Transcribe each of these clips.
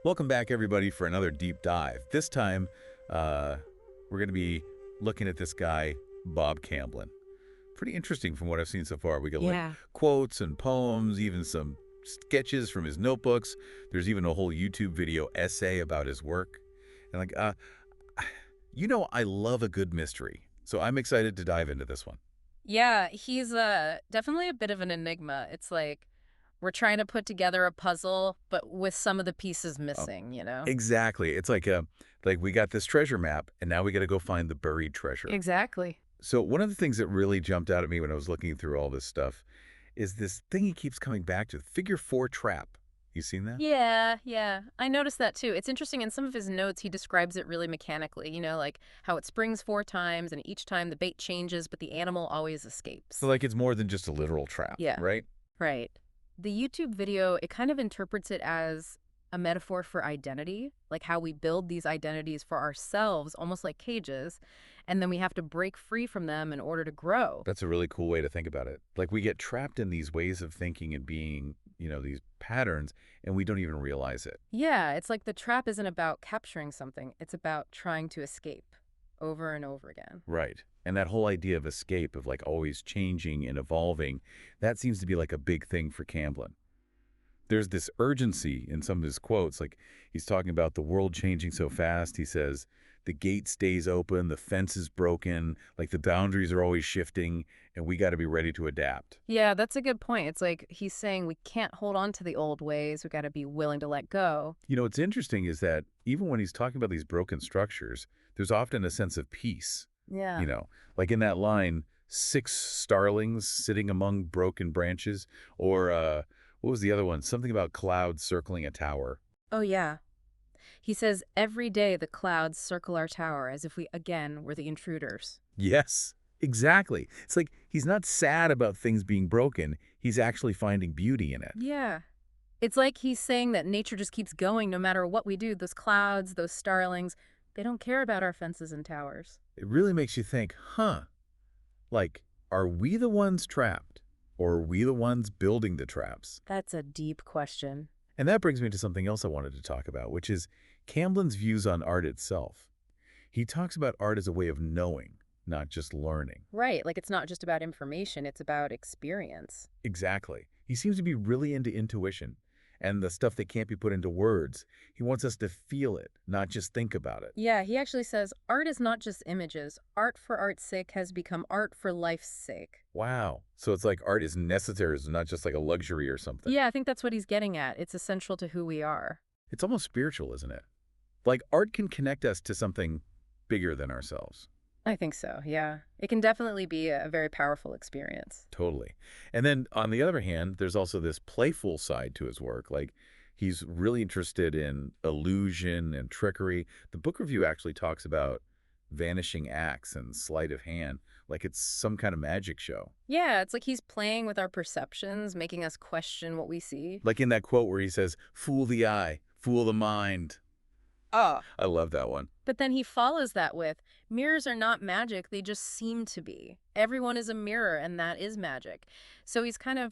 Welcome back, everybody, for another deep dive. This time, we're going to be looking at this guy, Bob Camblin. Pretty interesting from what I've seen so far. We got like Yeah. quotes and poems, even some sketches from his notebooks. There's even a whole YouTube video essay about his work. And I love a good mystery. So I'm excited to dive into this one. Yeah, he's definitely a bit of an enigma. It's like we're trying to put together a puzzle, but with some of the pieces Oh, missing, you know? exactly. It's like we got this treasure map, and now we got to go find the buried treasure. Exactly. So one of the things that really jumped out at me when I was looking through all this stuff is this thing he keeps coming back to, figure four trap. You seen that? Yeah, yeah. I noticed that too. It's interesting in some of his notes he describes it really mechanically, like how it springs 4 times and each time the bait changes, but the animal always So escapes. like it's more than just a literal trap, Yeah, right? right. The YouTube video, it kind of interprets it as a metaphor for identity, like how we build these identities for ourselves, almost like cages, and then we have to break free from them in order to grow. That's a really cool way to think about it. Like we get trapped in these ways of thinking and being, these patterns, and we don't even realize it. Yeah, it's like the trap isn't about capturing something, it's about trying to escape over and over again. Right. And that whole idea of escape, of like always changing and evolving, that seems to be like a big thing for Camblin. There's this urgency in some of his quotes. Like he's talking about the world changing so fast. He says, the gate stays open, the fence is broken, like the boundaries are always shifting, and we got to be ready to adapt. Yeah, that's a good point. It's like he's saying we can't hold on to the old ways, we got to be willing to let go. What's interesting is that even when he's talking about these broken structures, there's often a sense of peace. Yeah. Like in that line, six starlings sitting among broken branches, or what was the other one? Something about clouds circling a tower. Oh, yeah. He says every day the clouds circle our tower as if we again were the intruders. Yes, exactly. It's like he's not sad about things being broken. He's actually finding beauty in it. Yeah. It's like he's saying that nature just keeps going no matter what we do. Those clouds, those starlings, they don't care about our fences and towers. It really makes you think, huh, like, are we the ones trapped? Or are we the ones building the traps? That's a deep question. And that brings me to something else I wanted to talk about, which is Camblin's views on art itself. He talks about art as a way of knowing, not just learning. Right, like it's not just about information, it's about experience. Exactly. He seems to be really into intuition and the stuff that can't be put into words. He wants us to feel it, not just think about it. Yeah, he actually says art is not just images. Art for art's sake has become art for life's sake. Wow. So it's like art is necessary, it's not just like a luxury or something. Yeah, I think that's what he's getting at. It's essential to who we are. It's almost spiritual, isn't it? Like art can connect us to something bigger than ourselves. I think so, yeah. It can definitely be a very powerful experience. Totally. And then on the other hand, there's also this playful side to his work. Like he's really interested in illusion and trickery. The book review actually talks about vanishing acts and sleight of hand, like it's some kind of magic show. Yeah, it's like he's playing with our perceptions, making us question what we see. Like in that quote where he says, fool the eye, fool the mind. Oh. I love that one. But then he follows that with, mirrors are not magic, they just seem to be. Everyone is a mirror, and that is magic. So he's kind of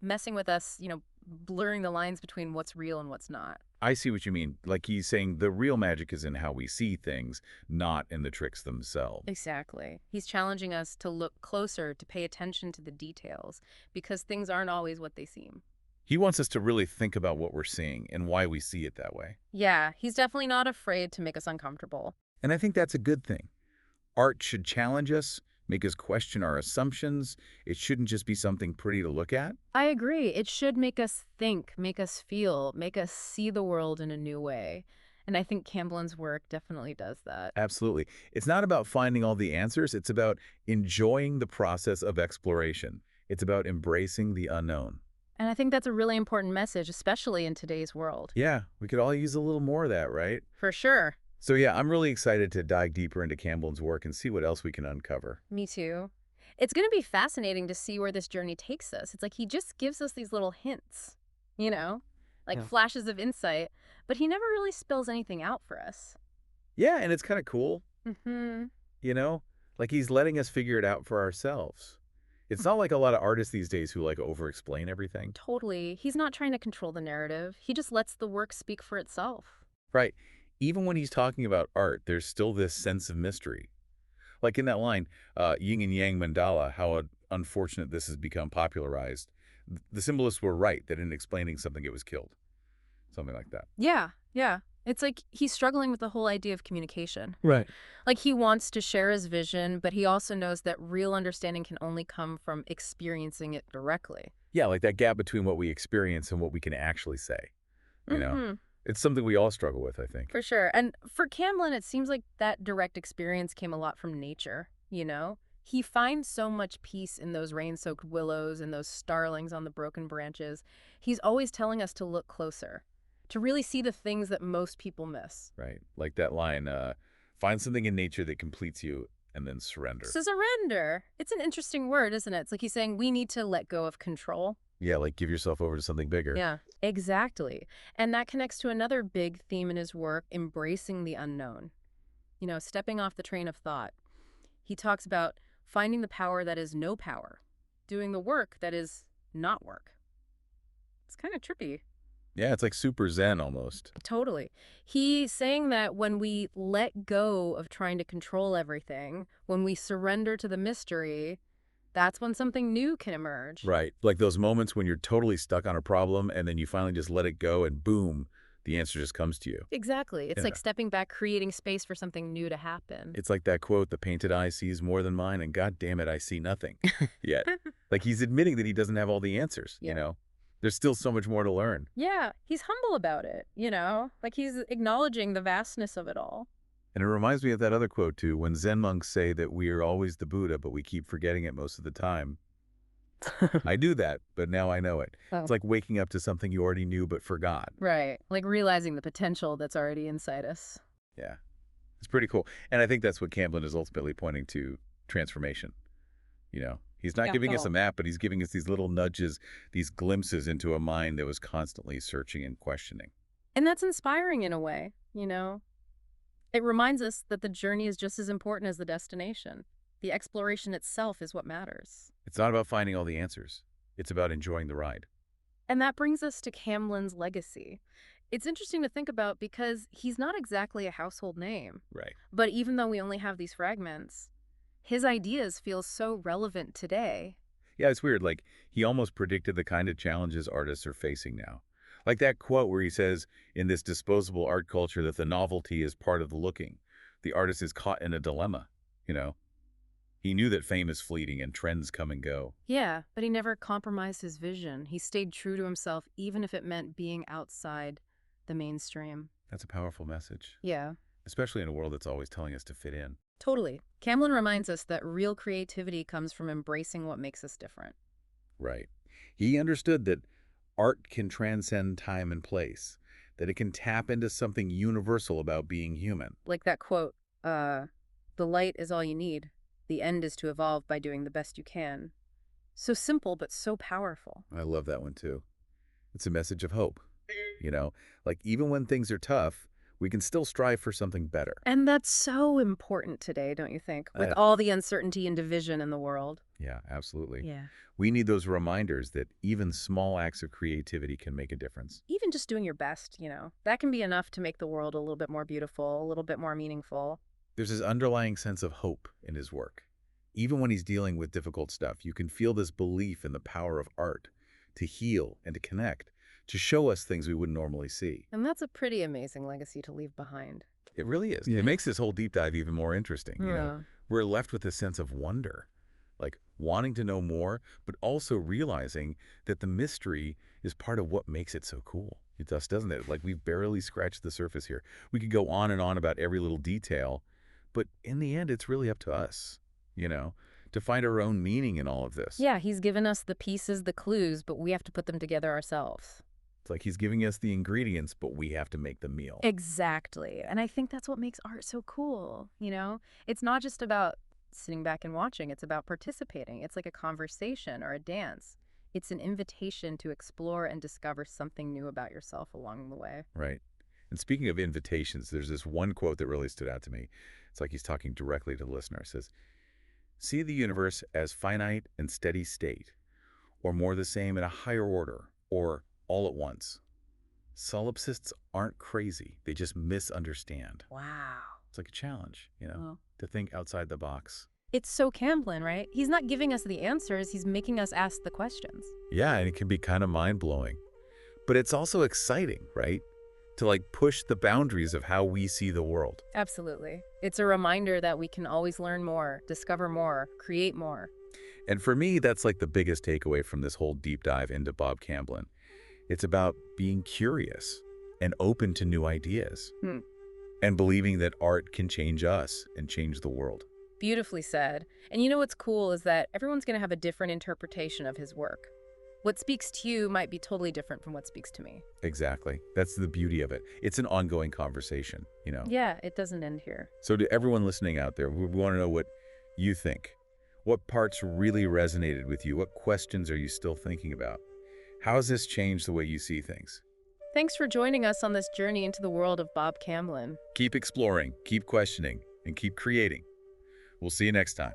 messing with us, blurring the lines between what's real and what's not. I see what you mean. Like he's saying the real magic is in how we see things, not in the tricks themselves. Exactly. He's challenging us to look closer, to pay attention to the details, because things aren't always what they seem. He wants us to really think about what we're seeing and why we see it that way. Yeah, he's definitely not afraid to make us uncomfortable. And I think that's a good thing. Art should challenge us, make us question our assumptions. It shouldn't just be something pretty to look at. I agree. It should make us think, make us feel, make us see the world in a new way. And I think Camblin's work definitely does that. Absolutely. It's not about finding all the answers. It's about enjoying the process of exploration. It's about embracing the unknown. And I think that's a really important message, especially in today's world. Yeah, we could all use a little more of that, right? For sure. So yeah, I'm really excited to dive deeper into Camblin's work and see what else we can uncover. Me too. It's going to be fascinating to see where this journey takes us. It's like he just gives us these little hints, like Yeah. flashes of insight, but he never really spells anything out for us. Yeah, and it's kind of cool, Mm-hmm. you know? Like he's letting us figure it out for ourselves. It's not like a lot of artists these days who like over-explain everything. Totally. He's not trying to control the narrative. He just lets the work speak for itself. Right. Even when he's talking about art, there's still this sense of mystery. Like in that line, yin and yang mandala, how unfortunate this has become popularized. The symbolists were right that in explaining something, it was killed. Something like that. Yeah, yeah. It's like he's struggling with the whole idea of communication. Right. Like he wants to share his vision, but he also knows that real understanding can only come from experiencing it directly. Yeah, like that gap between what we experience and what we can actually say. You know, Mm-hmm. it's something we all struggle with, I think. For sure. And for Camblin, it seems like that direct experience came a lot from nature, you know? He finds so much peace in those rain-soaked willows and those starlings on the broken branches. He's always telling us to look closer, to really see the things that most people miss. Right. Like that line, find something in nature that completes you and then surrender. So surrender. It's an interesting word, isn't it? It's like he's saying we need to let go of control. Yeah, like give yourself over to something bigger. Yeah, exactly. And that connects to another big theme in his work, embracing the unknown. You know, stepping off the train of thought. He talks about finding the power that is no power, doing the work that is not work. It's kind of trippy. Yeah, it's like super zen almost. Totally. He's saying that when we let go of trying to control everything, when we surrender to the mystery, that's when something new can emerge. Right. Like those moments when you're totally stuck on a problem and then you finally just let it go and boom, the answer just comes to you. Exactly. It's Yeah. like stepping back, creating space for something new to happen. It's like that quote, the painted eye sees more than mine and God damn it, I see nothing yet. Like he's admitting that he doesn't have all the answers, Yeah. you know? There's still so much more to learn. Yeah, he's humble about it, you know? Like he's acknowledging the vastness of it all. And it reminds me of that other quote too, when Zen monks say that we are always the Buddha, but we keep forgetting it most of the time. I do that, but now I know it. Oh. It's like waking up to something you already knew but forgot. Right. Like realizing the potential that's already inside us. Yeah. It's pretty cool. And I think that's what Camblin is ultimately pointing to, transformation. You know, he's not Yeah. giving us a map, but he's giving us these little nudges, these glimpses into a mind that was constantly searching and questioning. And that's inspiring in a way, you know? It reminds us that the journey is just as important as the destination. The exploration itself is what matters. It's not about finding all the answers. It's about enjoying the ride. And that brings us to Camblin's legacy. It's interesting to think about because he's not exactly a household name. Right. But even though we only have these fragments, his ideas feel so relevant today. Yeah, it's weird. Like, he almost predicted the kind of challenges artists are facing now. Like that quote where he says, in this disposable art culture, that the novelty is part of the looking. The artist is caught in a dilemma, you know? He knew that fame is fleeting and trends come and go. Yeah, but he never compromised his vision. He stayed true to himself, even if it meant being outside the mainstream. That's a powerful message, Yeah, especially in a world that's always telling us to fit in. totally. Camblin reminds us that real creativity comes from embracing what makes us different. Right. He understood that art can transcend time and place, that it can tap into something universal about being human. Like that quote, the light is all you need. The end is to evolve by doing the best you can. So simple, but so powerful. I love that one too. It's a message of hope. You know, like even when things are tough, we can still strive for something better. And that's so important today, don't you think? With Yeah. all the uncertainty and division in the world. Yeah, absolutely. Yeah. We need those reminders that even small acts of creativity can make a difference. Even just doing your best, you know, that can be enough to make the world a little bit more beautiful, a little bit more meaningful. There's this underlying sense of hope in his work. Even when he's dealing with difficult stuff, you can feel this belief in the power of art to heal and to connect, to show us things we wouldn't normally see. And that's a pretty amazing legacy to leave behind. It really is. Yeah. It makes this whole deep dive even more interesting. You Yeah. know, we're left with a sense of wonder, like wanting to know more, but also realizing that the mystery is part of what makes it so cool. It does, doesn't it? Like we've barely scratched the surface here. We could go on and on about every little detail, but in the end, it's really up to us, you know, to find our own meaning in all of this. Yeah, he's given us the pieces, the clues, but we have to put them together ourselves. It's like he's giving us the ingredients, but we have to make the meal. Exactly. And I think that's what makes art so cool, you know? It's not just about sitting back and watching. It's about participating. It's like a conversation or a dance. It's an invitation to explore and discover something new about yourself along the way. Right. And speaking of invitations, there's this one quote that really stood out to me. It's like he's talking directly to the listener. It says, See the universe as finite and steady state, or more the same in a higher order, or all at once. Solipsists aren't crazy. They just misunderstand. Wow. It's like a challenge, Well, to think outside the box. it's so Camblin, right? He's not giving us the answers, he's making us ask the questions. Yeah, and it can be kind of mind-blowing. But it's also exciting, right? To like push the boundaries of how we see the world. Absolutely. It's a reminder that we can always learn more, discover more, create more. And for me, that's like the biggest takeaway from this whole deep dive into Bob Camblin. It's about being curious and open to new ideas Hmm. and believing that art can change us and change the world. Beautifully said. And you know what's cool is that everyone's going to have a different interpretation of his work. What speaks to you might be totally different from what speaks to me. Exactly. That's the beauty of it. It's an ongoing conversation. Yeah, it doesn't end here. So to everyone listening out there, we want to know what you think. What parts really resonated with you? What questions are you still thinking about? How has this changed the way you see things? Thanks for joining us on this journey into the world of Bob Camblin. Keep exploring, keep questioning, and keep creating. We'll see you next time.